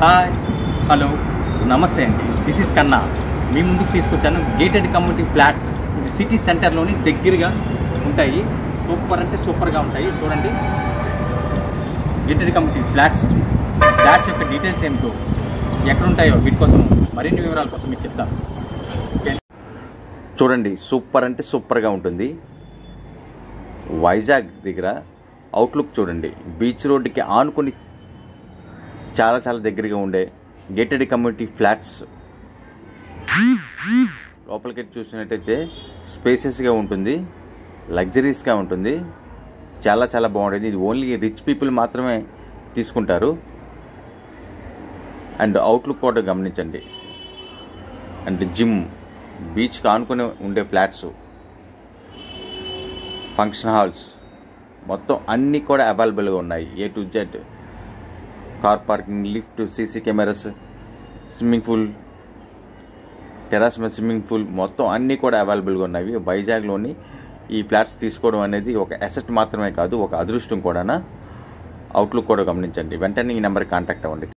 Hi, hello, నమస్తే అండి. This is కన్నా. మీ ముందుకు తీసుకొచ్చాను గేటెడ్ కమ్యూనిటీ ఫ్లాట్స్. ఇది సిటీ సెంటర్లోని దగ్గరగా ఉంటాయి. సూపర్ అంటే సూపర్గా ఉంటాయి. చూడండి, గేటెడ్ కమ్యూనిటీ ఫ్లాట్స్ యొక్క డీటెయిల్స్ ఏమిటో, ఎక్కడ ఉంటాయో వీటి కోసం మరిన్ని వివరాల కోసం మీకు చెప్తాను. ఓకే, చూడండి, సూపర్ అంటే సూపర్గా ఉంటుంది. వైజాగ్ దగ్గర అవుట్లుక్ చూడండి. బీచ్ రోడ్డుకి ఆనుకొని చాలా దగ్గరగా ఉండే గేటెడ్ కమ్యూనిటీ ఫ్లాట్స్. లోపలికి చూసినట్టయితే స్పేసెస్గా ఉంటుంది, లగ్జరీస్గా ఉంటుంది, చాలా బాగుంటుంది. ఇది ఓన్లీ రిచ్ పీపుల్ మాత్రమే తీసుకుంటారు. అండ్ అవుట్లుక్ కూడా గమనించండి. అండ్ జిమ్, బీచ్కి ఆనుకొని ఉండే ఫ్లాట్స్, ఫంక్షన్ హాల్స్ మొత్తం అన్నీ కూడా అవైలబుల్గా ఉన్నాయి. A to Z. Car parking, lift, CC cameras, swimming pool, terrace మీద స్విమ్మింగ్ పూల్ మొత్తం అన్నీ కూడా అవైలబుల్గా ఉన్నాయి. వైజాగ్లోని ఈ ఫ్లాట్స్ తీసుకోవడం అనేది ఒక అసెట్ మాత్రమే కాదు, ఒక అదృష్టం కూడా. అవుట్లుక్ కూడా గమనించండి. వెంటనే ఈ నెంబర్కి కాంటాక్ట్ అవ్వండి.